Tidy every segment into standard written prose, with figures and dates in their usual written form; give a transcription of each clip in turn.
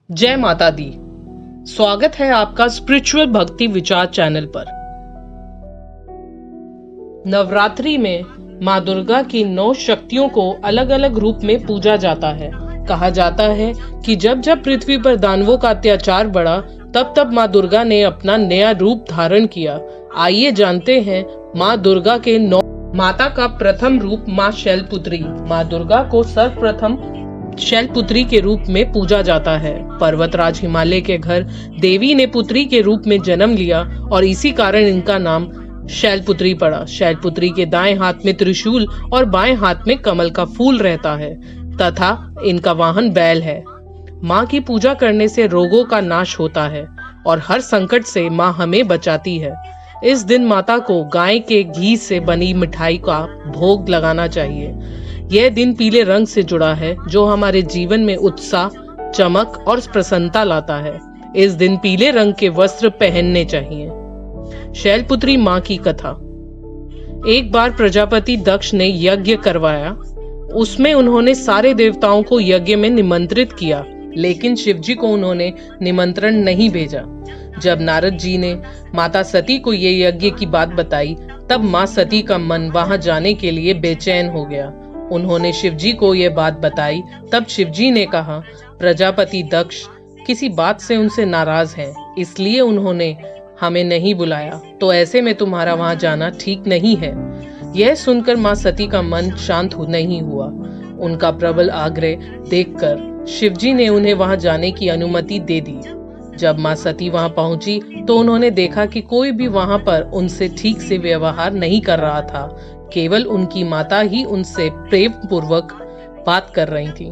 जय माता दी। स्वागत है आपका स्पिरिचुअल भक्ति विचार चैनल पर। नवरात्रि में माँ दुर्गा की 9 शक्तियों को अलग अलग रूप में पूजा जाता है। कहा जाता है कि जब जब पृथ्वी पर दानवों का अत्याचार बढ़ा तब तब माँ दुर्गा ने अपना नया रूप धारण किया। आइए जानते हैं माँ दुर्गा के 9। माता का प्रथम रूप माँ शैलपुत्री। माँ दुर्गा को सर्वप्रथम शैलपुत्री के रूप में पूजा जाता है। पर्वतराज हिमालय के घर देवी ने पुत्री के रूप में जन्म लिया और इसी कारण इनका नाम शैलपुत्री पड़ा। शैलपुत्री के दाएं हाथ में त्रिशूल और बाएं हाथ में कमल का फूल रहता है तथा इनका वाहन बैल है। माँ की पूजा करने से रोगों का नाश होता है और हर संकट से माँ हमें बचाती है। इस दिन माता को गाय के घी से बनी मिठाई का भोग लगाना चाहिए। यह दिन पीले रंग से जुड़ा है जो हमारे जीवन में उत्साह, चमक और प्रसन्नता लाता है। इस दिन पीले रंग के वस्त्र पहनने चाहिए। शैलपुत्री माँ की कथा। एक बार प्रजापति दक्ष ने यज्ञ करवाया। उसमें उन्होंने सारे देवताओं को यज्ञ में निमंत्रित किया, लेकिन शिवजी को उन्होंने निमंत्रण नहीं भेजा। जब नारद जी ने माता सती को ये यज्ञ की बात बताई तब माँ सती का मन वहां जाने के लिए बेचैन हो गया। उन्होंने शिवजी को यह बात बताई तब शिवजी ने कहा, प्रजापति दक्ष किसी बात से उनसे नाराज हैं, इसलिए उन्होंने हमें नहीं बुलाया, तो ऐसे में तुम्हारा वहां जाना ठीक नहीं है। यह सुनकर माँ सती का मन शांत नहीं हुआ। उनका प्रबल आग्रह देखकर शिवजी ने उन्हें वहां जाने की अनुमति दे दी। जब माँ सती वहां पहुंची तो उन्होंने देखा कि कोई भी वहां पर उनसे ठीक से व्यवहार नहीं कर रहा था। केवल उनकी माता ही उनसे प्रेम पूर्वक बात कर रही थी।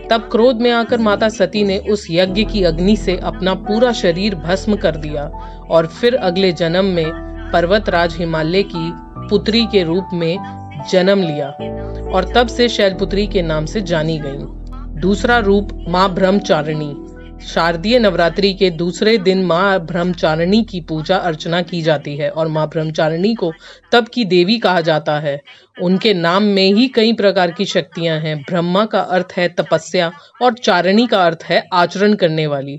तब क्रोध में आकर माता सती ने उस यज्ञ की अग्नि से अपना पूरा शरीर भस्म कर दिया और फिर अगले जन्म में पर्वतराज हिमालय की पुत्री के रूप में जन्म लिया और तब से शैलपुत्री के नाम से जानी गई। दूसरा रूप माँ ब्रह्मचारिणी। शारदीय नवरात्रि के दूसरे दिन माँ ब्रह्मचारिणी की पूजा अर्चना की जाती है और माँ ब्रह्मचारिणी को तप की देवी कहा जाता है। उनके नाम में ही कई प्रकार की शक्तियां हैं। ब्रह्मा का अर्थ है तपस्या और चारिणी का अर्थ है आचरण करने वाली।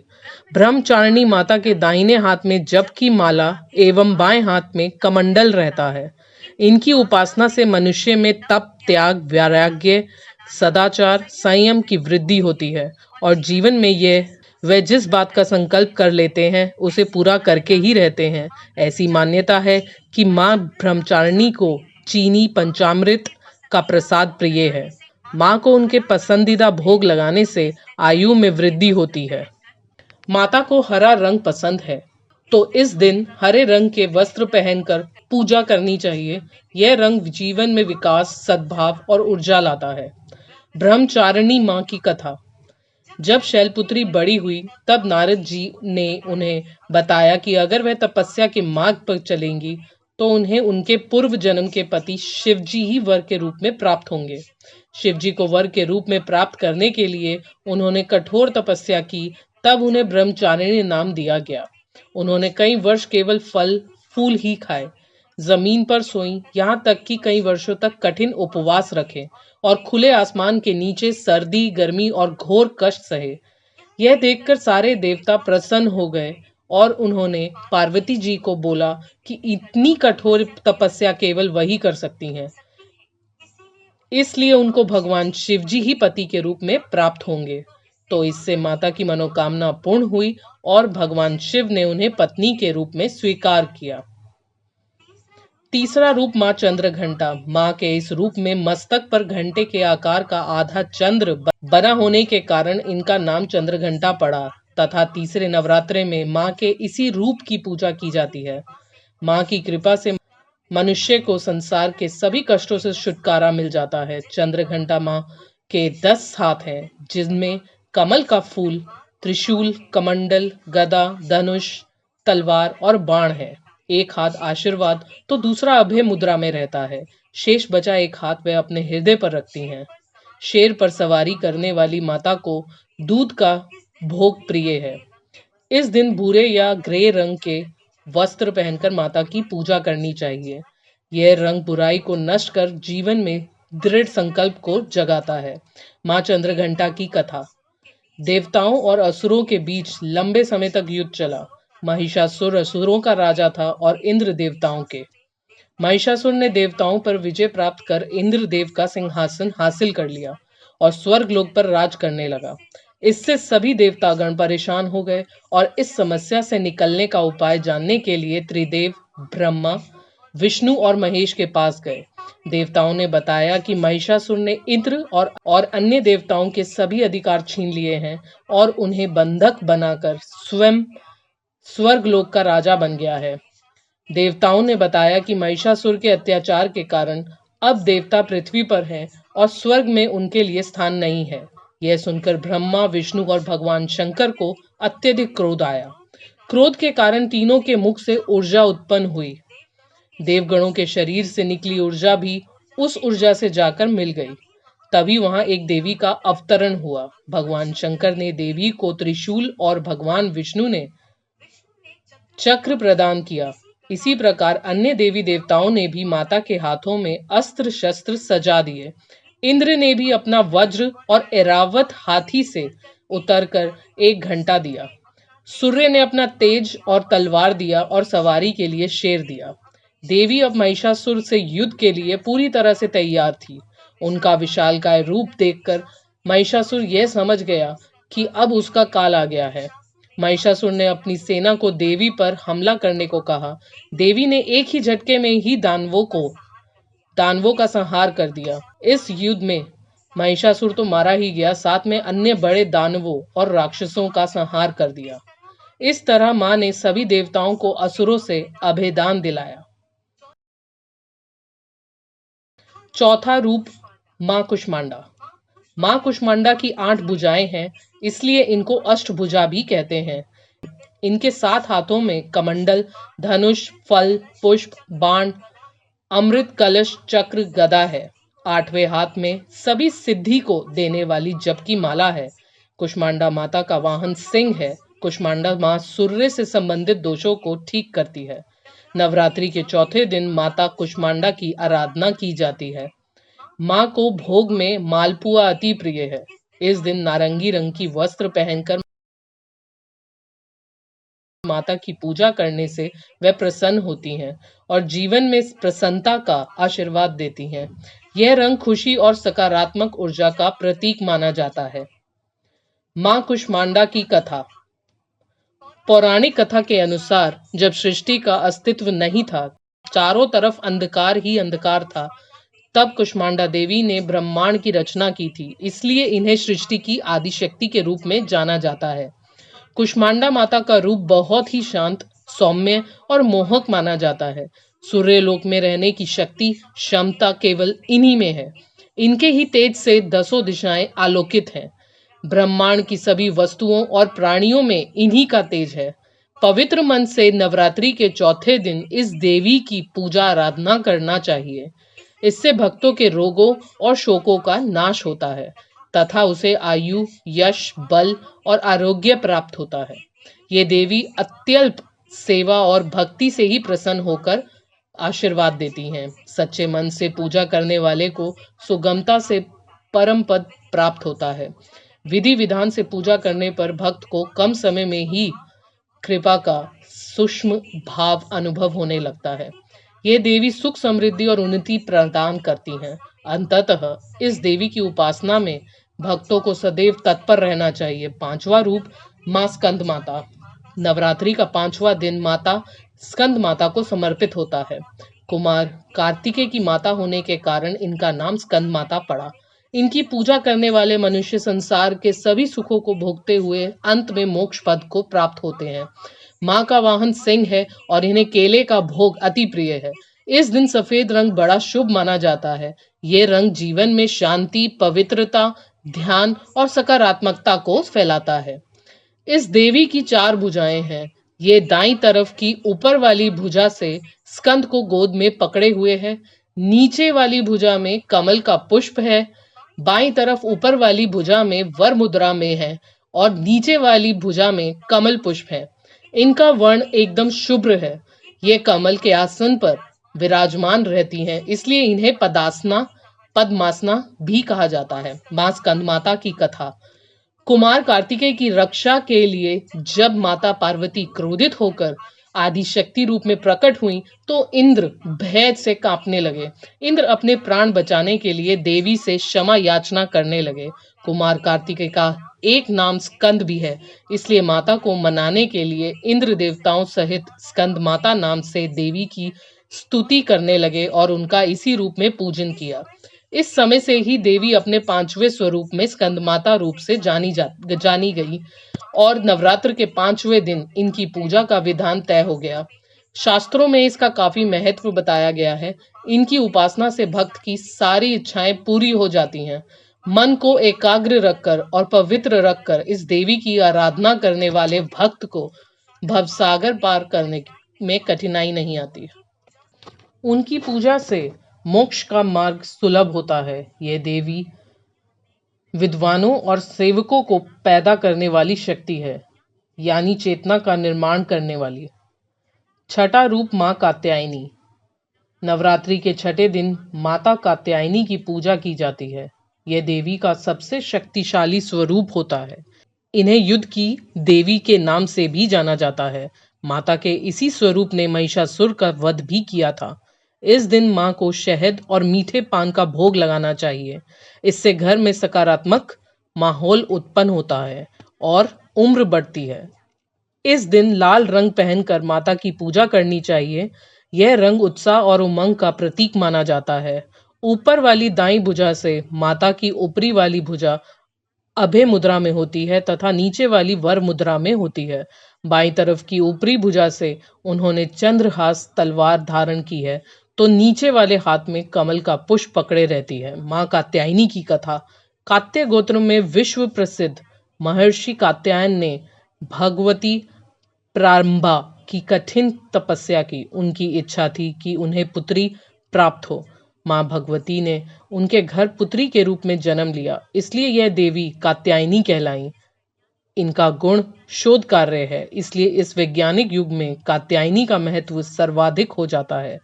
ब्रह्मचारिणी माता के दाहिने हाथ में जप की माला एवं बाएं हाथ में कमंडल रहता है। इनकी उपासना से मनुष्य में तप, त्याग, वैराग्य, सदाचार, संयम की वृद्धि होती है और जीवन में वे जिस बात का संकल्प कर लेते हैं उसे पूरा करके ही रहते हैं। ऐसी मान्यता है कि माँ ब्रह्मचारिणी को चीनी पंचामृत का प्रसाद प्रिय है। माँ को उनके पसंदीदा भोग लगाने से आयु में वृद्धि होती है। माता को हरा रंग पसंद है, तो इस दिन हरे रंग के वस्त्र पहनकर पूजा करनी चाहिए। यह रंग जीवन में विकास, सद्भाव और ऊर्जा लाता है। ब्रह्मचारिणी माँ की कथा। जब शैलपुत्री बड़ी हुई तब नारद जी ने उन्हें बताया कि अगर वह तपस्या के मार्ग पर चलेंगी तो उन्हें उनके पूर्व जन्म के पति शिवजी ही वर के रूप में प्राप्त होंगे। शिवजी को वर के रूप में प्राप्त करने के लिए उन्होंने कठोर तपस्या की, तब उन्हें ब्रह्मचारिणी नाम दिया गया। उन्होंने कई वर्ष केवल फल फूल ही खाए, जमीन पर सोई, यहाँ तक कि कई वर्षों तक कठिन उपवास रखे और खुले आसमान के नीचे सर्दी, गर्मी और घोर कष्ट सहे। यह देखकर सारे देवता प्रसन्न हो गए और उन्होंने पार्वती जी को बोला कि इतनी कठोर तपस्या केवल वही कर सकती हैं, इसलिए उनको भगवान शिव जी ही पति के रूप में प्राप्त होंगे। तो इससे माता की मनोकामना पूर्ण हुई और भगवान शिव ने उन्हें पत्नी के रूप में स्वीकार किया। तीसरा रूप माँ चंद्रघंटा। माँ के इस रूप में मस्तक पर घंटे के आकार का आधा चंद्र बना होने के कारण इनका नाम चंद्रघंटा पड़ा तथा तीसरे नवरात्रे में माँ के इसी रूप की पूजा की जाती है। माँ की कृपा से मनुष्य को संसार के सभी कष्टों से छुटकारा मिल जाता है। चंद्रघंटा माँ के 10 हाथ हैं, जिनमें कमल का फूल, त्रिशूल, कमंडल, गदा, धनुष, तलवार और बाण है। एक हाथ आशीर्वाद तो दूसरा अभय मुद्रा में रहता है। शेष बचा एक हाथ वे अपने हृदय पर रखती हैं। शेर पर सवारी करने वाली माता को दूध का भोग प्रिय है। इस दिन भूरे या ग्रे रंग के वस्त्र पहनकर माता की पूजा करनी चाहिए। यह रंग बुराई को नष्ट कर जीवन में दृढ़ संकल्प को जगाता है। माँ चंद्रघंटा की कथा। देवताओं और असुरों के बीच लंबे समय तक युद्ध चला। महिषासुर असुरों का राजा था और इंद्र देवताओं के। महिषासुर ने देवताओं पर विजय प्राप्त कर इंद्रदेव का सिंहासन हासिल कर लिया और स्वर्ग लोक पर राज करने लगा। इससे सभी देवतागण परेशान हो गए और इस समस्या से निकलने का उपाय जानने के लिए त्रिदेव ब्रह्मा, विष्णु और महेश के पास गए। देवताओं ने बताया कि महिषासुर ने इंद्र और अन्य देवताओं के सभी अधिकार छीन लिए हैं और उन्हें बंधक बनाकर स्वयं स्वर्गलोक का राजा बन गया है। देवताओं ने बताया कि महिषासुर के अत्याचार के कारण अब देवता पृथ्वी पर हैं और स्वर्ग में उनके लिए स्थान नहीं है। यह सुनकर ब्रह्मा, विष्णु और भगवान शंकर को अत्यधिक क्रोध आया। क्रोध के कारण तीनों के मुख से ऊर्जा उत्पन्न हुई। देवगणों के शरीर से निकली ऊर्जा भी उस ऊर्जा से जाकर मिल गई। तभी वहां एक देवी का अवतरण हुआ। भगवान शंकर ने देवी को त्रिशूल और भगवान विष्णु ने चक्र प्रदान किया। इसी प्रकार अन्य देवी देवताओं ने भी माता के हाथों में अस्त्र शस्त्र सजा दिए। इंद्र ने भी अपना वज्र और ऐरावत हाथी से उतरकर एक घंटा दिया। सूर्य ने अपना तेज और तलवार दिया और सवारी के लिए शेर दिया। देवी अब महिषासुर से युद्ध के लिए पूरी तरह से तैयार थी। उनका विशालकाय रूप देखकर महिषासुर यह समझ गया कि अब उसका काल आ गया है। महिषासुर ने अपनी सेना को देवी पर हमला करने को कहा। देवी ने एक ही झटके में ही दानवों का संहार कर दिया। इस युद्ध में महिषासुर तो मारा ही गया, साथ में अन्य बड़े दानवों और राक्षसों का संहार कर दिया। इस तरह मां ने सभी देवताओं को असुरों से अभेदान दिलाया। चौथा रूप मां कुष्मांडा। मां कुष्मांडा की 8 भुजाएं हैं, इसलिए इनको अष्टभुजा भी कहते हैं। इनके 7 हाथों में कमंडल, धनुष, फल, पुष्प, बाण, अमृत कलश, चक्र, गदा है। 8वें हाथ में सभी सिद्धि को देने वाली जप की माला है। कुष्मांडा माता का वाहन सिंह है। कुष्मांडा मां सूर्य से संबंधित दोषों को ठीक करती है। नवरात्रि के चौथे दिन माता कुष्मांडा की आराधना की जाती है। मां को भोग में मालपुआ अति प्रिय है। इस दिन नारंगी रंग की वस्त्र पहनकर माता की पूजा करने से वह प्रसन्न होती हैं और जीवन में प्रसन्नता का आशीर्वाद देती हैं। यह रंग खुशी और सकारात्मक ऊर्जा का प्रतीक माना जाता है। मां कुष्मांडा की कथा। पौराणिक कथा के अनुसार जब सृष्टि का अस्तित्व नहीं था, चारों तरफ अंधकार ही अंधकार था, तब कुष्मांडा देवी ने ब्रह्मांड की रचना की थी। इसलिए इन्हें सृष्टि की आदि शक्ति के रूप में जाना जाता है। कुष्मांडा माता का रूप बहुत ही शांत, सौम्य और मोहक माना जाता है। सूर्यलोक में रहने की शक्ति, क्षमता केवल इन्हीं में है। इनके ही तेज से 10 दिशाएं आलोकित हैं। ब्रह्मांड की सभी वस्तुओं और प्राणियों में इन्हीं का तेज है। पवित्र मन से नवरात्रि के चौथे दिन इस देवी की पूजा आराधना करना चाहिए। इससे भक्तों के रोगों और शोकों का नाश होता है तथा उसे आयु, यश, बल और आरोग्य प्राप्त होता है। ये देवी अत्यल्प सेवा और भक्ति से ही प्रसन्न होकर आशीर्वाद देती हैं। सच्चे मन से पूजा करने वाले को सुगमता से परम पद प्राप्त होता है। विधि विधान से पूजा करने पर भक्त को कम समय में ही कृपा का सूक्ष्म भाव अनुभव होने लगता है। ये देवी सुख, समृद्धि और उन्नति प्रदान करती हैं। अंततः इस देवी की उपासना में भक्तों को सदैव तत्पर रहना चाहिए। 5वां रूप मां स्कंद माता। नवरात्रि का 5वां दिन माता स्कंद माता को समर्पित होता है। कुमार कार्तिकेय की माता होने के कारण इनका नाम स्कंद माता पड़ा। इनकी पूजा करने वाले मनुष्य संसार के सभी सुखों को भोगते हुए अंत में मोक्ष पद को प्राप्त होते हैं। मां का वाहन सिंह है और इन्हें केले का भोग अति प्रिय है। इस दिन सफेद रंग बड़ा शुभ माना जाता है। ये रंग जीवन में शांति, पवित्रता, ध्यान और सकारात्मकता को फैलाता है। इस देवी की 4 भुजाएं हैं। ये दाईं तरफ की ऊपर वाली भुजा से स्कंद को गोद में पकड़े हुए है। नीचे वाली भुजा में कमल का पुष्प है। बाईं तरफ ऊपर वाली भुजा में वर मुद्रा में है और नीचे वाली भुजा में कमल पुष्प है। इनका वर्ण एकदम शुभ्र है। ये कमल के आसन पर विराजमान रहती हैं, इसलिए इन्हें पद्मासना भी कहा जाता है। मां स्कंद माता की कथा। कुमार कार्तिकेय की रक्षा के लिए जब माता पार्वती क्रोधित होकर आदि शक्ति रूप में प्रकट हुई तो इंद्र भय से कांपने लगे। इंद्र अपने प्राण बचाने के लिए देवी से क्षमा याचना करने लगे। कुमार कार्तिकेय का एक नाम स्कंद भी है, इसलिए माता को मनाने के लिए इंद्र देवताओं सहित स्कंद माता नाम से देवी की स्तुति करने लगे और उनका इसी रूप में पूजन किया। इस समय से ही देवी अपने पांचवें स्वरूप में स्कंदमाता रूप से जानी गई और नवरात्र के पांचवें दिन इनकी पूजा का विधान तय हो गया। शास्त्रों में इसका काफी महत्व बताया गया है। इनकी उपासना से भक्त की सारी इच्छाएं पूरी हो जाती हैं। मन को एकाग्र रखकर और पवित्र रखकर इस देवी की आराधना करने वाले भक्त को भवसागर पार करने में कठिनाई नहीं आती। उनकी पूजा से मोक्ष का मार्ग सुलभ होता है। यह देवी विद्वानों और सेवकों को पैदा करने वाली शक्ति है, यानी चेतना का निर्माण करने वाली। छठा रूप मां कात्यायनी। नवरात्रि के छठे दिन माता कात्यायनी की पूजा की जाती है। यह देवी का सबसे शक्तिशाली स्वरूप होता है। इन्हें युद्ध की देवी के नाम से भी जाना जाता है। माता के इसी स्वरूप ने महिषासुर का वध भी किया था। इस दिन मां को शहद और मीठे पान का भोग लगाना चाहिए। इससे घर में सकारात्मक माहौल उत्पन्न होता है और उम्र बढ़ती है। इस दिन लाल रंग पहनकर माता की पूजा करनी चाहिए। यह रंग उत्साह और उमंग का प्रतीक माना जाता है। ऊपर वाली दाईं भुजा से माता की ऊपरी वाली भुजा अभय मुद्रा में होती है तथा नीचे वाली वर मुद्रा में होती है। बाईं तरफ की ऊपरी भुजा से उन्होंने चंद्रहास तलवार धारण की है तो नीचे वाले हाथ में कमल का पुष्प पकड़े रहती है। मां कात्यायनी की कथा। कात्य गोत्र में विश्व प्रसिद्ध महर्षि कात्यायन ने भगवती प्रारंभा की कठिन तपस्या की। उनकी इच्छा थी कि उन्हें पुत्री प्राप्त हो। मां भगवती ने उनके घर पुत्री के रूप में जन्म लिया, इसलिए यह देवी कात्यायनी कहलाई। इनका गुण शोध कार्य है, इसलिए इस वैज्ञानिक युग में कात्यायनी का महत्व सर्वाधिक हो जाता है।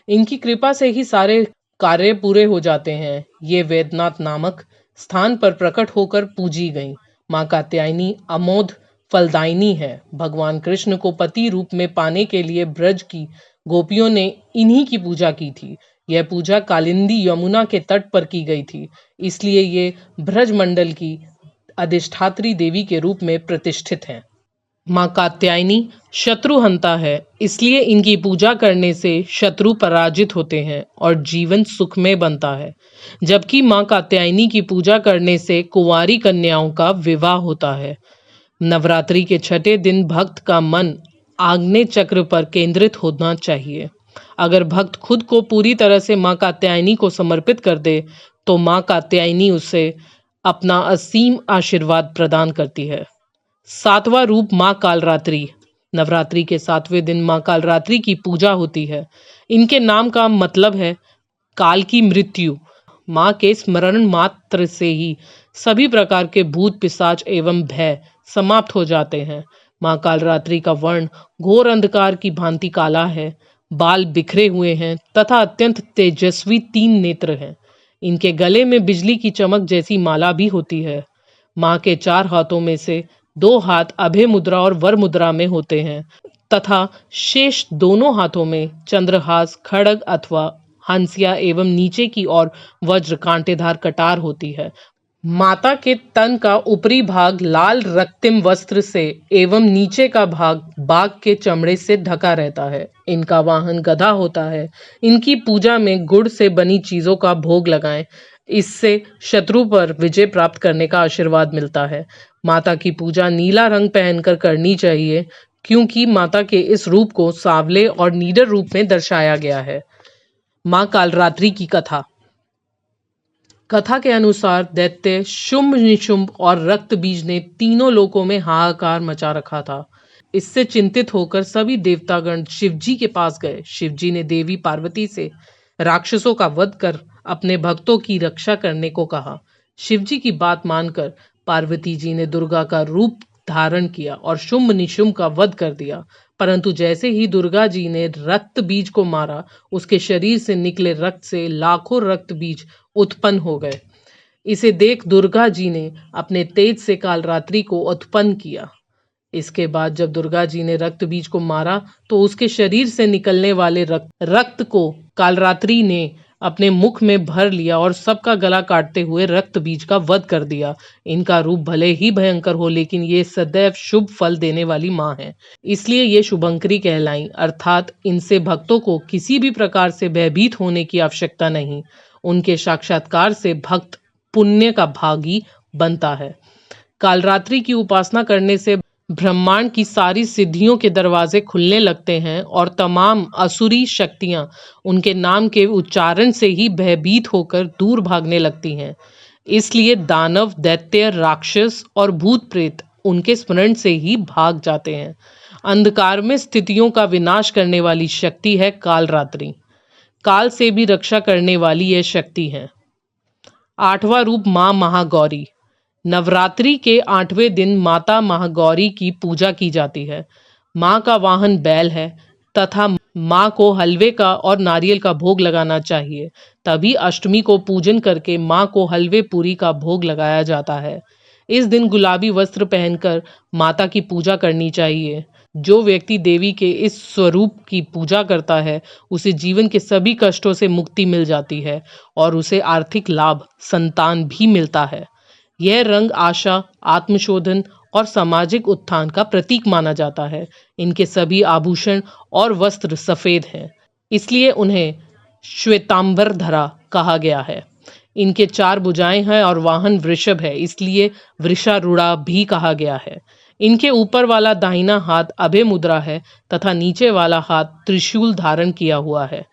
इनकी कृपा से ही सारे कार्य पूरे हो जाते हैं। ये वैद्यनाथ नामक स्थान पर प्रकट होकर पूजी गईं। मां कात्यायनी अमोघ फलदायिनी है। भगवान कृष्ण को पति रूप में पाने के लिए ब्रज की गोपियों ने इन्हीं की पूजा की थी। यह पूजा कालिंदी यमुना के तट पर की गई थी, इसलिए ये ब्रज मंडल की अधिष्ठात्री देवी के रूप में प्रतिष्ठित हैं। मां कात्यायनी शत्रुहंता है, इसलिए इनकी पूजा करने से शत्रु पराजित होते हैं और जीवन सुखमय बनता है। जबकि मां कात्यायनी की पूजा करने से कुंवारी कन्याओं का विवाह होता है। नवरात्रि के छठे दिन भक्त का मन आग्नेय चक्र पर केंद्रित होना चाहिए। अगर भक्त खुद को पूरी तरह से मां कात्यायनी को समर्पित कर दे तो मां कात्यायनी उसे अपना असीम आशीर्वाद प्रदान करती है। सातवां रूप मां कालरात्रि। नवरात्रि के सातवें दिन मां कालरात्रि की पूजा होती है। इनके नाम का मतलब है काल की मृत्यु। मां के स्मरण मात्र से ही सभी प्रकार के भूत पिशाच एवं भय समाप्त हो जाते हैं। मां कालरात्रि का वर्ण घोर अंधकार की भांति काला है, बाल बिखरे हुए हैं तथा अत्यंत तेजस्वी 3 नेत्र हैं। इनके गले में बिजली की चमक जैसी माला भी होती है। मां के 4 हाथों में से 2 हाथ अभय मुद्रा और वर मुद्रा में होते हैं तथा शेष दोनों हाथों में चंद्रहास, खड्ग अथवा हंसिया एवं नीचे की ओर वज्र कांटेदार कटार होती है। माता के तन का ऊपरी भाग लाल रक्तिम वस्त्र से एवं नीचे का भाग बाघ के चमड़े से ढका रहता है। इनका वाहन गधा होता है। इनकी पूजा में गुड़ से बनी चीजों का भोग लगाएं, इससे शत्रु पर विजय प्राप्त करने का आशीर्वाद मिलता है। माता की पूजा नीला रंग पहनकर करनी चाहिए, क्योंकि माता के इस रूप को सांवले और नीडर रूप में दर्शाया गया है। मां कालरात्रि की कथा। कथा के अनुसार दैत्य शुंभ, निशुंभ और रक्त बीज ने तीनों लोकों में हाहाकार मचा रखा था। इससे चिंतित होकर सभी देवतागण शिवजी के पास गए। शिवजी ने देवी पार्वती से राक्षसों का वध कर अपने भक्तों की रक्षा करने को कहा। शिवजी की बात मानकर पार्वती जी ने दुर्गा का रूप धारण किया और शुंभ निशुंभ का वध कर दिया। परंतु जैसे ही दुर्गा जी ने रक्त बीज को मारा, उसके शरीर से निकले रक्त से लाखों रक्त बीज उत्पन्न हो गए। इसे देख दुर्गा जी ने अपने तेज से कालरात्रि को उत्पन्न किया। इसके बाद जब दुर्गा जी ने रक्त बीज को मारा तो उसके शरीर से निकलने वाले रक्त को कालरात्रि ने अपने मुख में भर लिया और सबका गला काटते हुए रक्त बीज का वध कर दिया। इनका रूप भले ही भयंकर हो, लेकिन ये सदैव शुभ फल देने वाली माँ है, इसलिए ये शुभंकरी कहलाई। अर्थात इनसे भक्तों को किसी भी प्रकार से भयभीत होने की आवश्यकता नहीं। उनके साक्षात्कार से भक्त पुण्य का भागी बनता है। कालरात्रि की उपासना करने से ब्रह्मांड की सारी सिद्धियों के दरवाजे खुलने लगते हैं और तमाम असुरी शक्तियां उनके नाम के उच्चारण से ही भयभीत होकर दूर भागने लगती हैं। इसलिए दानव, दैत्य, राक्षस और भूत प्रेत उनके स्मरण से ही भाग जाते हैं। अंधकार में स्थितियों का विनाश करने वाली शक्ति है कालरात्रि। काल से भी रक्षा करने वाली यह शक्ति है। 8वां रूप माँ महागौरी। नवरात्रि के 8वें दिन माता महागौरी की पूजा की जाती है। माँ का वाहन बैल है तथा माँ को हलवे का और नारियल का भोग लगाना चाहिए। तभी अष्टमी को पूजन करके माँ को हलवे पूरी का भोग लगाया जाता है। इस दिन गुलाबी वस्त्र पहनकर माता की पूजा करनी चाहिए। जो व्यक्ति देवी के इस स्वरूप की पूजा करता है उसे जीवन के सभी कष्टों से मुक्ति मिल जाती है और उसे आर्थिक लाभ, संतान भी मिलता है। यह रंग आशा, आत्मशोधन और सामाजिक उत्थान का प्रतीक माना जाता है। इनके सभी आभूषण और वस्त्र सफेद हैं, इसलिए उन्हें श्वेतांबरधरा कहा गया है। इनके 4 भुजाएं हैं और वाहन वृषभ है, इसलिए वृषारूढ़ा भी कहा गया है। इनके ऊपर वाला दाहिना हाथ अभय मुद्रा है तथा नीचे वाला हाथ त्रिशूल धारण किया हुआ है।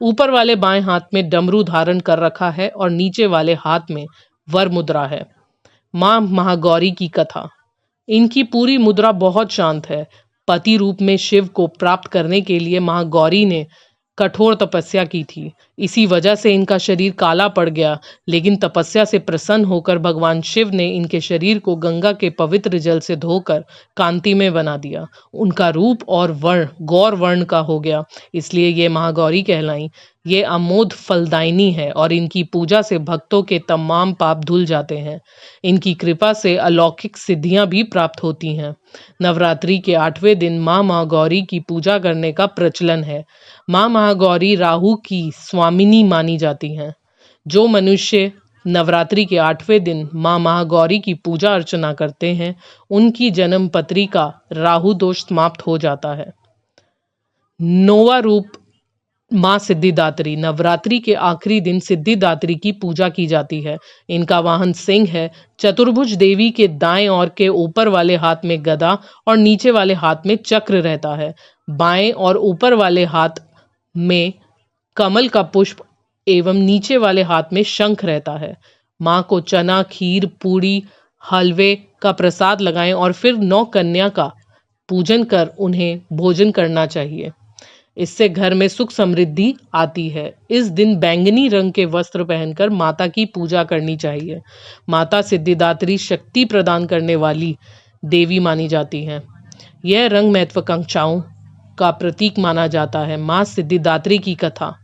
ऊपर वाले बाएं हाथ में डमरू धारण कर रखा है और नीचे वाले हाथ में वर मुद्रा है। माँ महागौरी की कथा। इनकी पूरी मुद्रा बहुत शांत है। पति रूप में शिव को प्राप्त करने के लिए महागौरी ने कठोर तपस्या की थी। इसी वजह से इनका शरीर काला पड़ गया, लेकिन तपस्या से प्रसन्न होकर भगवान शिव ने इनके शरीर को गंगा के पवित्र जल से धोकर कांतिमय बना दिया। उनका रूप और वर्ण गौर वर्ण का हो गया, इसलिए ये महागौरी कहलाई। ये अमोघ फलदायिनी है और इनकी पूजा से भक्तों के तमाम पाप धुल जाते हैं। इनकी कृपा से अलौकिक सिद्धियां भी प्राप्त होती हैं। नवरात्रि के 8वें दिन माँ महागौरी की पूजा करने का प्रचलन है। माँ महागौरी राहु की स्वामिनी मानी जाती हैं। जो मनुष्य नवरात्रि के 8वें दिन माँ महागौरी की पूजा अर्चना करते हैं, उनकी जन्म पत्री का राहु दोष समाप्त हो जाता है। 9वां रूप माँ सिद्धिदात्री। नवरात्रि के आखिरी दिन सिद्धिदात्री की पूजा की जाती है। इनका वाहन सिंह है। चतुर्भुज देवी के दाएं ओर के ऊपर वाले हाथ में गदा और नीचे वाले हाथ में चक्र रहता है। बाएं और ऊपर वाले हाथ में कमल का पुष्प एवं नीचे वाले हाथ में शंख रहता है। माँ को चना, खीर, पूड़ी, हलवे का प्रसाद लगाएं और फिर 9 कन्या का पूजन कर उन्हें भोजन करना चाहिए। इससे घर में सुख समृद्धि आती है। इस दिन बैंगनी रंग के वस्त्र पहनकर माता की पूजा करनी चाहिए। माता सिद्धिदात्री शक्ति प्रदान करने वाली देवी मानी जाती हैं। यह रंग महत्वाकांक्षाओं का प्रतीक माना जाता है। माँ सिद्धिदात्री की कथा।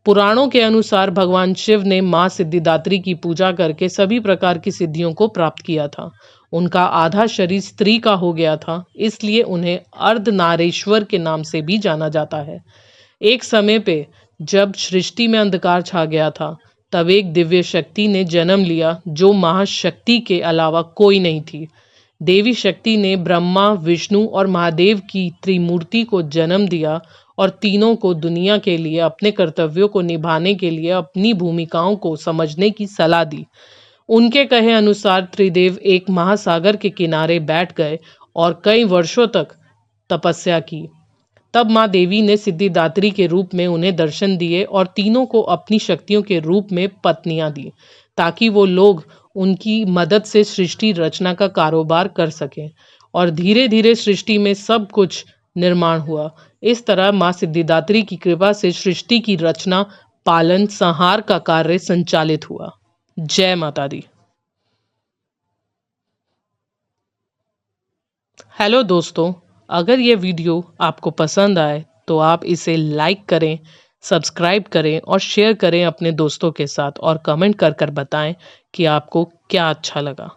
पुराणों के अनुसार भगवान शिव ने माँ सिद्धिदात्री की पूजा करके सभी प्रकार की सिद्धियों को प्राप्त किया था। उनका आधा शरीर स्त्री का हो गया था, इसलिए उन्हें अर्धनारेश्वर के नाम से भी जाना जाता है। एक समय पे जब सृष्टि में अंधकार छा गया था, तब एक दिव्य शक्ति ने जन्म लिया जो महाशक्ति के अलावा कोई नहीं थी। देवी शक्ति ने ब्रह्मा, विष्णु और महादेव की त्रिमूर्ति को जन्म दिया और तीनों को दुनिया के लिए अपने कर्तव्यों को निभाने के लिए अपनी भूमिकाओं को समझने की सलाह दी। उनके कहे अनुसार त्रिदेव एक महासागर के किनारे बैठ गए और कई वर्षों तक तपस्या की। तब माँ देवी ने सिद्धिदात्री के रूप में उन्हें दर्शन दिए और तीनों को अपनी शक्तियों के रूप में पत्नियां दी, ताकि वो लोग उनकी मदद से सृष्टि रचना का कारोबार कर सकें। और धीरे धीरे सृष्टि में सब कुछ निर्माण हुआ। इस तरह माँ सिद्धिदात्री की कृपा से सृष्टि की रचना, पालन, संहार का कार्य संचालित हुआ। जय माता दी। हेलो दोस्तों, अगर ये वीडियो आपको पसंद आए तो आप इसे लाइक करें, सब्सक्राइब करें और शेयर करें अपने दोस्तों के साथ और कमेंट कर कर बताएं कि आपको क्या अच्छा लगा।